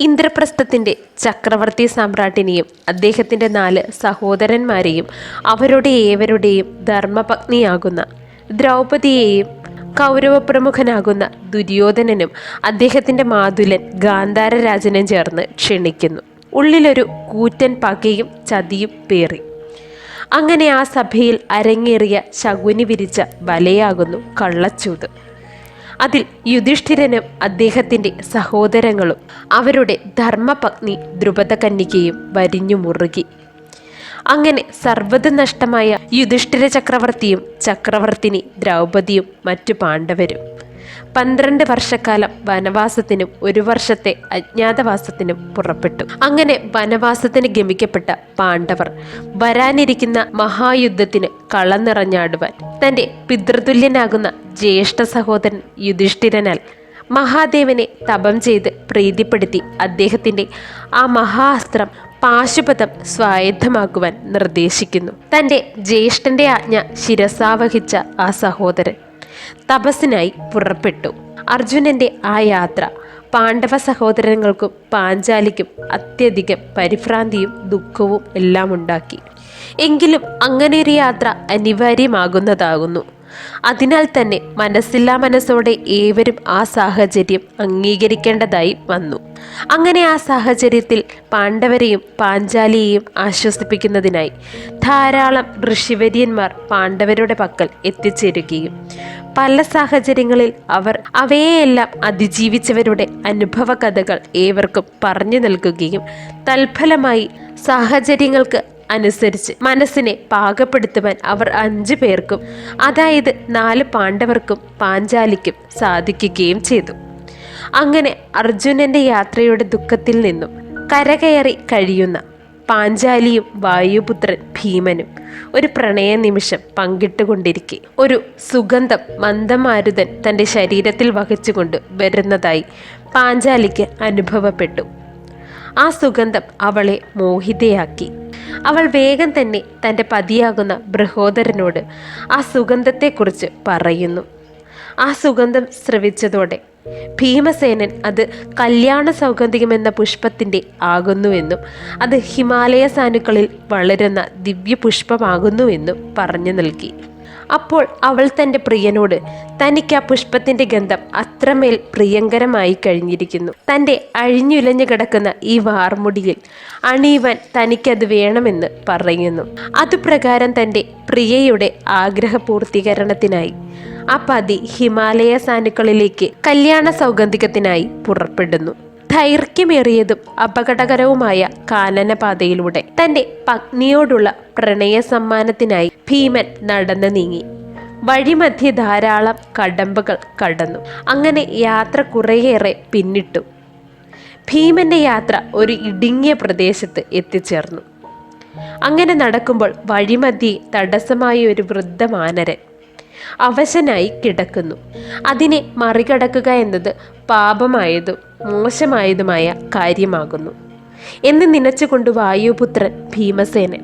ഇന്ദ്രപ്രസ്ഥത്തിൻ്റെ ചക്രവർത്തി സാമ്രാട്ടിനെയും അദ്ദേഹത്തിൻ്റെ 4 സഹോദരന്മാരെയും അവരുടെ ഏവരുടെയും ധർമ്മപത്നിയാകുന്ന ദ്രൗപദിയെയും കൗരവപ്രമുഖനാകുന്ന ദുര്യോധനനും അദ്ദേഹത്തിൻ്റെ മാതുലൻ ഗാന്ധാരരാജനും ചേർന്ന് ക്ഷണിക്കുന്നു. ഉള്ളിലൊരു കൂറ്റൻ പകയും ചതിയും പേറി. അങ്ങനെ ആ സഭയിൽ അരങ്ങേറിയ ശകുനി വിരിച്ച വലയാകുന്നു കള്ളച്ചൂത്. അതിൽ യുധിഷ്ഠിരനും അദ്ദേഹത്തിൻ്റെ സഹോദരങ്ങളും അവരുടെ ധർമ്മപത്നി ദ്രുപദകന്യകയും വരിഞ്ഞു മുറുകി. അങ്ങനെ സർവ്വത നഷ്ടമായ യുധിഷ്ഠിര ചക്രവർത്തിയും ചക്രവർത്തിനി ദ്രൗപദിയും മറ്റു പാണ്ഡവരും 12 വർഷക്കാലം വനവാസത്തിനും 1 വർഷത്തെ അജ്ഞാതവാസത്തിനും പുറപ്പെട്ടു. അങ്ങനെ വനവാസത്തിന് ഗമിക്കപ്പെട്ട പാണ്ഡവർ വരാനിരിക്കുന്ന മഹായുദ്ധത്തിന് കളം നിറഞ്ഞാടുവാൻ തൻ്റെ പിതൃതുല്യനാകുന്ന ജ്യേഷ്ഠ സഹോദരൻ യുധിഷ്ഠിരനാൽ മഹാദേവനെ തപം ചെയ്ത് പ്രീതിപ്പെടുത്തി അദ്ദേഹത്തിൻ്റെ ആ മഹാഅസ്ത്രം പാശുപതം സ്വായത്തമാക്കുവാൻ നിർദ്ദേശിക്കുന്നു. തൻ്റെ ജ്യേഷ്ഠൻ്റെ ആജ്ഞ ശിരസാവഹിച്ച ആ സഹോദരൻ തപസ്സിനായി പുറപ്പെട്ടു. അർജുനന്റെ ആ യാത്ര പാണ്ഡവ സഹോദരങ്ങൾക്കും പാഞ്ചാലിക്കും അത്യധികം പരിഭ്രാന്തിയും ദുഃഖവും എല്ലാം ഉണ്ടാക്കി. എങ്കിലും അങ്ങനെയൊരു യാത്ര അനിവാര്യമാകുന്നതാകുന്നു. അതിനാൽ തന്നെ മനസ്സില്ലാ മനസ്സോടെ ഏവരും ആ സാഹചര്യം അംഗീകരിക്കേണ്ടതായി വന്നു. അങ്ങനെ ആ സാഹചര്യത്തിൽ പാണ്ഡവരെയും പാഞ്ചാലിയെയും ആശ്വസിപ്പിക്കുന്നതിനായി ധാരാളം ഋഷിവര്യന്മാർ പാണ്ഡവരുടെ പക്കൽ എത്തിച്ചേരുകയും പല സാഹചര്യങ്ങളിൽ അവർ അവയെയെല്ലാം അതിജീവിച്ചവരുടെ അനുഭവ കഥകൾ ഏവർക്കും പറഞ്ഞു നൽകുകയും തൽഫലമായി സാഹചര്യങ്ങൾക്ക് അനുസരിച്ച് മനസ്സിനെ പാകപ്പെടുത്തുവാൻ അവർ 5 പേർക്കും, അതായത് 4 പാണ്ഡവർക്കും പാഞ്ചാലിക്കും സാധിക്കുകയും ചെയ്തു. അങ്ങനെ അർജുനന്റെ യാത്രയുടെ ദുഃഖത്തിൽ നിന്നും കരകയറി കഴിയുന്ന പാഞ്ചാലിയും വായുപുത്രൻ ഭീമനും ഒരു പ്രണയ നിമിഷം പങ്കിട്ടുകൊണ്ടിരിക്കെ ഒരു സുഗന്ധം മന്ദമാരുതൻ തൻ്റെ ശരീരത്തിൽ വഹിച്ചുകൊണ്ട് വരുന്നതായി പാഞ്ചാലിക്ക് അനുഭവപ്പെട്ടു. ആ സുഗന്ധം അവളെ മോഹിതയാക്കി. അവൾ വേഗം തന്നെ തൻ്റെ പതിയാകുന്ന ബൃഹോദരനോട് ആ സുഗന്ധത്തെക്കുറിച്ച് പറയുന്നു. ആ സുഗന്ധം ശ്രവിച്ചതോടെ ഭീമസേനൻ അത് കല്യാണ സൗഗന്ധികമെന്ന പുഷ്പത്തിൻ്റെ ആകുന്നുവെന്നും അത് ഹിമാലയ സാനുക്കളിൽ വളരുന്ന ദിവ്യപുഷ്പമാകുന്നുവെന്നും പറഞ്ഞു നൽകി. അപ്പോൾ അവൾ തൻ്റെ പ്രിയനോട് തനിക്ക് ആ പുഷ്പത്തിൻ്റെ ഗന്ധം അത്രമേൽ പ്രിയങ്കരമായി കഴിഞ്ഞിരിക്കുന്നു, തൻ്റെ അഴിഞ്ഞുലഞ്ഞു കിടക്കുന്ന ഈ വാർമുടിയിൽ അണിയുവാൻ തനിക്കത് വേണമെന്ന് പറയുന്നു. അതുപ്രകാരം തൻ്റെ പ്രിയയുടെ ആഗ്രഹപൂർത്തീകരണത്തിനായി ആ പതി ഹിമാലയ സാനുക്കളിലേക്ക് കല്യാണ സൗഗന്ധികത്തിനായി പുറപ്പെടുന്നു. ദൈർഘ്യമേറിയതും അപകടകരവുമായ കാനനപാതയിലൂടെ തൻ്റെ പത്നിയോടുള്ള പ്രണയ സമ്മാനത്തിനായി ഭീമൻ നടന്നു നീങ്ങി. വഴിമധ്യേ ധാരാളം കടമ്പകൾ കടന്നു. അങ്ങനെ യാത്ര കുറേയേറെ പിന്നിട്ടു. ഭീമന്റെ യാത്ര ഒരു ഇടുങ്ങിയ പ്രദേശത്ത് എത്തിച്ചേർന്നു. അങ്ങനെ നടക്കുമ്പോൾ വഴിമധ്യേ തടസ്സമായ ഒരു വൃദ്ധമാനരൻ അവശനായി കിടക്കുന്നു. അതിനെ മറികടക്കുക എന്നത് പാപമായതും മോശമായതുമായ കാര്യമാകുന്നു എന്ന് നനച്ചുകൊണ്ട് വായുപുത്രൻ ഭീമസേനൻ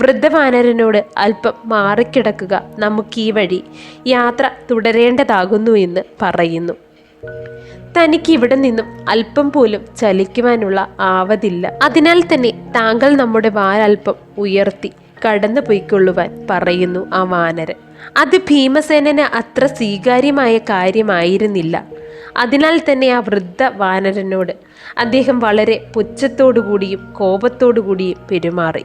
വൃദ്ധവാനരനോട് അല്പം മാറിക്കിടക്കുക, നമുക്ക് ഈ വഴി യാത്ര തുടരേണ്ടതാകുന്നു എന്ന് പറയുന്നു. തനിക്ക് ഇവിടെ നിന്നും അല്പം പോലും ചലിക്കുവാനുള്ള ആവതില്ല. അതിനാൽ തന്നെ താങ്കൾ നമ്മുടെ വാലല്പം ഉയർത്തി കടന്നു പോയിക്കൊള്ളുവാൻ പറയുന്നു ആ വാനരൻ. അത് ഭീമസേനന് അത്ര സ്വീകാര്യമായ കാര്യമായിരുന്നില്ല. അതിനാൽ തന്നെ ആ വൃദ്ധ വാനരനോട് അദ്ദേഹം വളരെ പുച്ഛത്തോടുകൂടിയും കോപത്തോടുകൂടിയും പെരുമാറി.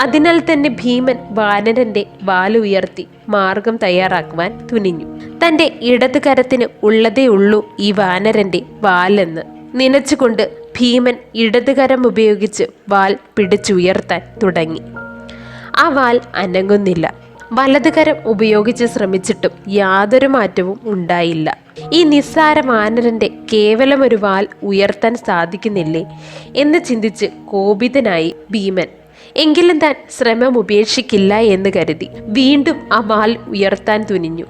അതിനാൽ തന്നെ ഭീമൻ വാനരന്റെ വാലുയർത്തി മാർഗം തയ്യാറാക്കുവാൻ തുനിഞ്ഞു. തൻ്റെ ഇടത് കരത്തിന് ഉള്ളതേ ഉള്ളൂ ഈ വാനരന്റെ വാലെന്ന് നനച്ചുകൊണ്ട് ഭീമൻ ഇടത് കരം ഉപയോഗിച്ച് വാൽ പിടിച്ചുയർത്താൻ തുടങ്ങി. ആ വാൽ അനങ്ങുന്നില്ല. വലതുകരം ഉപയോഗിച്ച് ശ്രമിച്ചിട്ടും യാതൊരു മാറ്റവും ഉണ്ടായില്ല. ഈ നിസ്സാര വാനരന്റെ കേവലം ഒരു വാൽ ഉയർത്താൻ സാധിക്കുന്നില്ലേ എന്ന് ചിന്തിച്ച് കോപിതനായി ഭീമൻ എങ്കിലും താൻ ശ്രമം ഉപേക്ഷിക്കില്ല എന്ന് കരുതി വീണ്ടും ആ വാൽ ഉയർത്താൻ തുനിഞ്ഞു.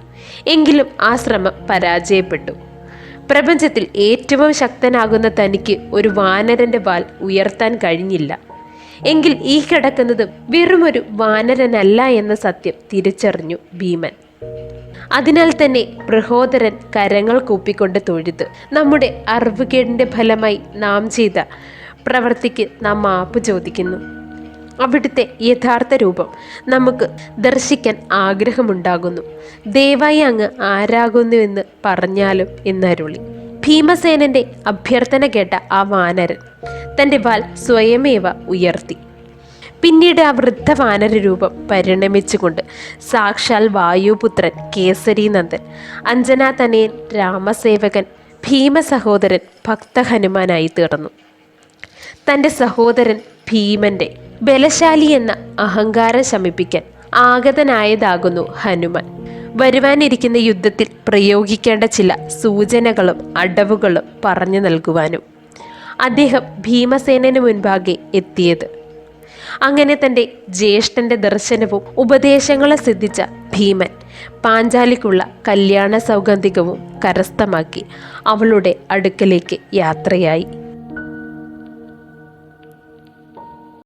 എങ്കിലും ആ ശ്രമം പരാജയപ്പെട്ടു. പ്രപഞ്ചത്തിൽ ഏറ്റവും ശക്തനാകുന്ന തനിക്ക് ഒരു വാനരന്റെ വാൽ ഉയർത്താൻ കഴിഞ്ഞില്ല. എങ്കിൽ ഈ കിടക്കുന്നത് വെറുമൊരു വാനരനല്ല എന്ന സത്യം തിരിച്ചറിഞ്ഞു ഭീമൻ. അതിനാൽ തന്നെ പ്രഹോദരൻ കരങ്ങൾ കൂപ്പിക്കൊണ്ട് തൊഴുത് നമ്മുടെ അറിവുകേടിൻ്റെ ഫലമായി നാം ചെയ്ത പ്രവൃത്തിക്ക് നാം മാപ്പ് ചോദിക്കുന്നു. അവിടുത്തെ യഥാർത്ഥ രൂപം നമുക്ക് ദർശിക്കാൻ ആഗ്രഹമുണ്ടാകുന്നു. ദയവായി അങ്ങ് ആരാകുന്നുവെന്ന് പറഞ്ഞാലും എന്നരുളി. ഭീമസേനന്റെ അഭ്യർത്ഥന കേട്ട ആ വാനരൻ തൻ്റെ വാൽ സ്വയമേവ ഉയർത്തി. പിന്നീട് ആ വൃദ്ധ വാനര രൂപം പരിണമിച്ചുകൊണ്ട് സാക്ഷാൽ വായുപുത്രൻ കേസരീനന്ദൻ, അഞ്ജനാതനയൻ, രാമസേവകൻ, ഭീമസഹോദരൻ, ഭക്ത ഹനുമാനായി തീർന്നു. തൻ്റെ സഹോദരൻ ഭീമന്റെ ബലശാലി എന്ന അഹങ്കാരം ശമിപ്പിക്കാൻ ആഗതനായതാകുന്നു ഹനുമാൻ. വരുവാനിരിക്കുന്ന യുദ്ധത്തിൽ പ്രയോഗിക്കേണ്ട ചില സൂചനകളും അടവുകളും പറഞ്ഞു നൽകുവാനും അദ്ദേഹം ഭീമസേനന് മുൻപാകെ എത്തിയത്. അങ്ങനെ തൻ്റെ ജ്യേഷ്ഠൻ്റെ ദർശനവും ഉപദേശങ്ങളും സിദ്ധിച്ച ഭീമൻ പാഞ്ചാലിക്കുള്ള കല്യാണ സൗഗന്ധികവും കരസ്ഥമാക്കി അവളുടെ അടുക്കലേക്ക് യാത്രയായി.